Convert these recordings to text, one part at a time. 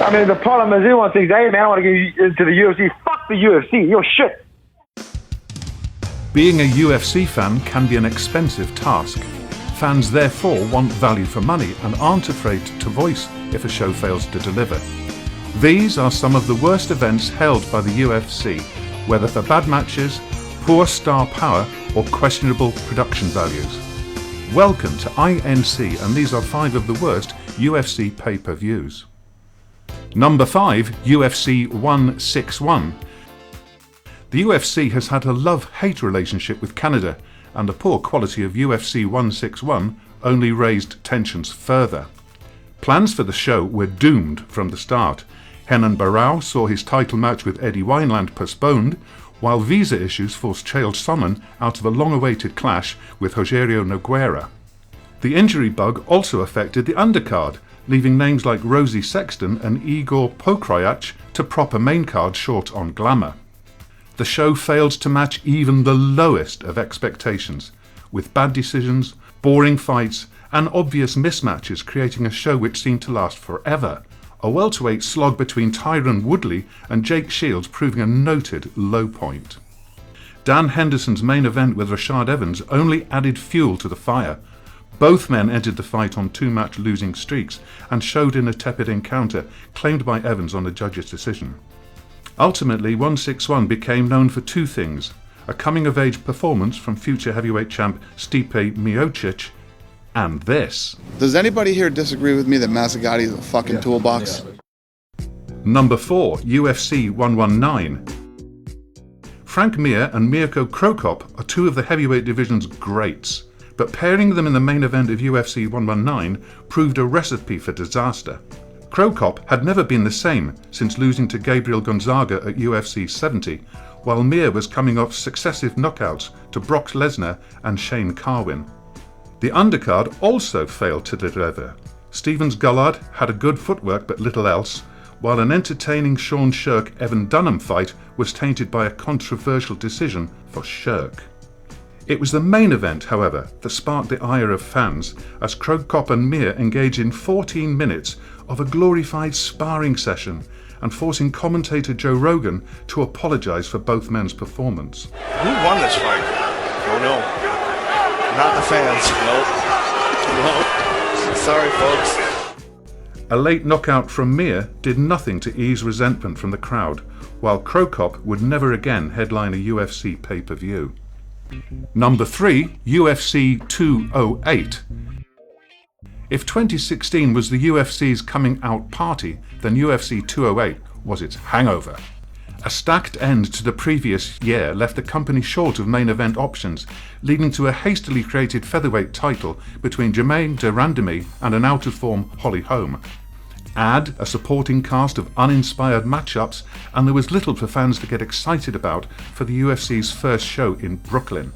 I mean, the problem is everyone thinks, hey, man, I want to get into the UFC. Fuck the UFC. You're shit. Being a UFC fan can be an expensive task. Fans therefore want value for money and aren't afraid to voice if a show fails to deliver. These are some of the worst events held by the UFC, whether for bad matches, poor star power, or questionable production values. Welcome to INC, and these are 5 of the worst UFC pay-per-views. Number 5, UFC 161. The UFC has had a love-hate relationship with Canada, and the poor quality of UFC 161 only raised tensions further. Plans for the show were doomed from the start. Renan Barão saw his title match with Eddie Wineland postponed, while visa issues forced Chael Sonnen out of a long-awaited clash with Rogério Nogueira. The injury bug also affected the undercard, leaving names like Rosie Sexton and Igor Pokrajac to prop a main card short on glamour. The show failed to match even the lowest of expectations, with bad decisions, boring fights, and obvious mismatches creating a show which seemed to last forever. A welterweight slog between Tyron Woodley and Jake Shields proving a noted low point. Dan Henderson's main event with Rashad Evans only added fuel to the fire. Both men entered the fight on 2-match losing streaks and showed in a tepid encounter claimed by Evans on a judge's decision. Ultimately, 161 became known for 2 things: a coming-of-age performance from future heavyweight champ Stipe Miocic, and this. Does anybody here disagree with me that Mazzagatti is a fucking toolbox? Number 4, UFC 119. Frank Mir and Mirko Cro Cop are 2 of the heavyweight division's greats, but pairing them in the main event of UFC 119 proved a recipe for disaster. Cro Cop had never been the same since losing to Gabriel Gonzaga at UFC 70, while Mir was coming off successive knockouts to Brock Lesnar and Shane Carwin. The undercard also failed to deliver. Stevens Gullard had a good footwork but little else, while an entertaining Sean Shirk-Evan Dunham fight was tainted by a controversial decision for Shirk. It was the main event, however, that sparked the ire of fans as Cro Cop and Mir engaged in 14 minutes of a glorified sparring session and forcing commentator Joe Rogan to apologise for both men's performance. Who won this fight? Don't know. Not the fans. Nope. Sorry, folks. A late knockout from Mir did nothing to ease resentment from the crowd, while Cro Cop would never again headline a UFC pay-per-view. Number 3, UFC 208. If 2016 was the UFC's coming out party, then UFC 208 was its hangover. A stacked end to the previous year left the company short of main event options, leading to a hastily created featherweight title between Germaine de Randamie and an out-of-form Holly Holm. Add a supporting cast of uninspired matchups, and there was little for fans to get excited about for the UFC's first show in Brooklyn.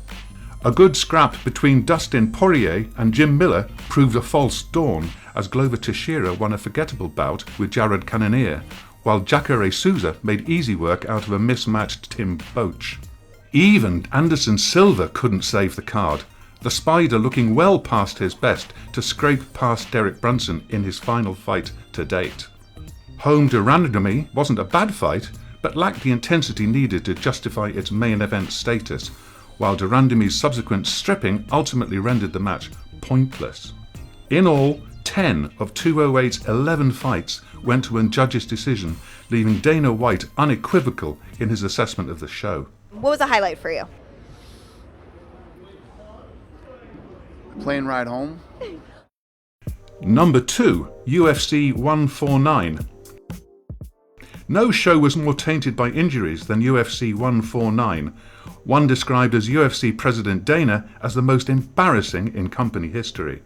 A good scrap between Dustin Poirier and Jim Miller proved a false dawn as Glover Teixeira won a forgettable bout with Jared Cannonier, while Jacare Souza made easy work out of a mismatched Tim Boetsch. Even Anderson Silva couldn't save the card, the Spider looking well past his best to scrape past Derek Brunson in his final fight to date. Holm de Randamie wasn't a bad fight, but lacked the intensity needed to justify its main event status, while de Randamie's subsequent stripping ultimately rendered the match pointless. In all, 10 of 208's 11 fights went to a judge's decision, leaving Dana White unequivocal in his assessment of the show. What was a highlight for you? Plane ride home. Number 2, UFC 149. No show was more tainted by injuries than UFC 149, one described as UFC President Dana as the most embarrassing in company history.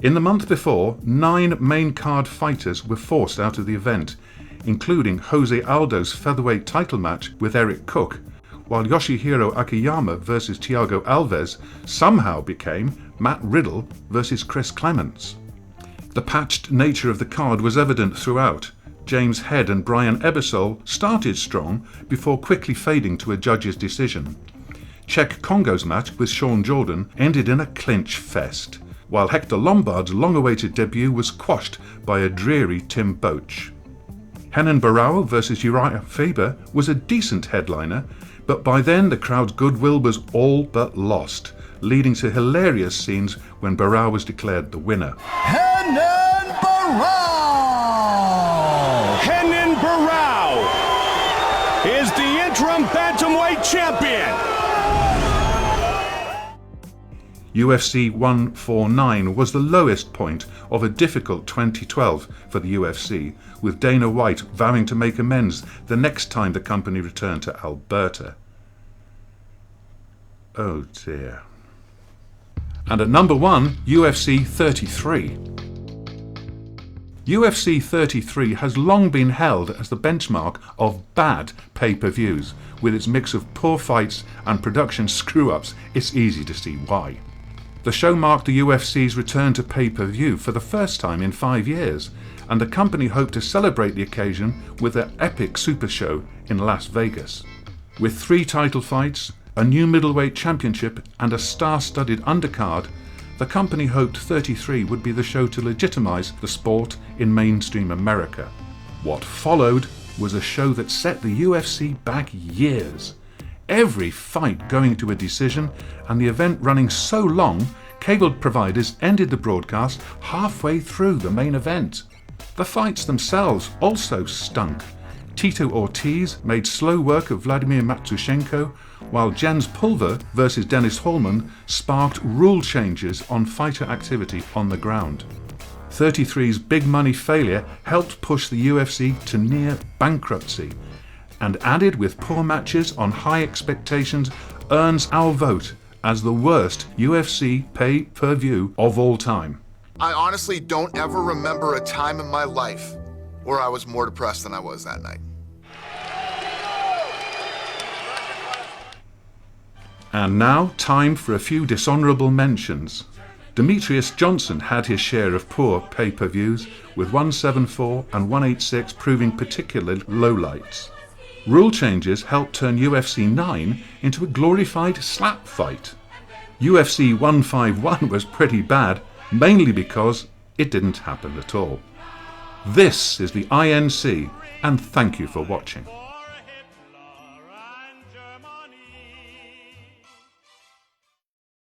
In the month before, 9 main card fighters were forced out of the event, including Jose Aldo's featherweight title match with Eric Cook, while Yoshihiro Akiyama versus Thiago Alves somehow became Matt Riddle versus Chris Clements. The patched nature of the card was evident throughout. James Head and Brian Ebersole started strong before quickly fading to a judge's decision. Czech Congo's match with Sean Jordan ended in a clinch fest, while Hector Lombard's long-awaited debut was quashed by a dreary Tim Boetsch. Renan Barão versus Uriah Faber was a decent headliner, but by then the crowd's goodwill was all but lost, leading to hilarious scenes when Barão was declared the winner. Renan Barão! Renan Barão is the interim bantamweight champion. UFC 149 was the lowest point of a difficult 2012 for the UFC, with Dana White vowing to make amends the next time the company returned to Alberta. Oh dear. And at number 1, UFC 33. UFC 33 has long been held as the benchmark of bad pay-per-views. With its mix of poor fights and production screw-ups, it's easy to see why. The show marked the UFC's return to pay-per-view for the first time in 5 years, and the company hoped to celebrate the occasion with an epic super show in Las Vegas. With 3 title fights, a new middleweight championship and a star-studded undercard, the company hoped 33 would be the show to legitimize the sport in mainstream America. What followed was a show that set the UFC back years. Every fight going to a decision, and the event running so long, cable providers ended the broadcast halfway through the main event. The fights themselves also stunk. Tito Ortiz made slow work of Vladimir Matsushenko, while Jens Pulver versus Dennis Hallman sparked rule changes on fighter activity on the ground. 33's big money failure helped push the UFC to near bankruptcy, and added with poor matches on high expectations earns our vote as the worst UFC pay-per-view of all time. I honestly don't ever remember a time in my life where I was more depressed than I was that night. And now, time for a few dishonourable mentions. Demetrius Johnson had his share of poor pay-per-views, with 174 and 186 proving particularly lowlights. Rule changes helped turn UFC 9 into a glorified slap fight. UFC 151 was pretty bad, mainly because it didn't happen at all. This is the INC, and thank you for watching.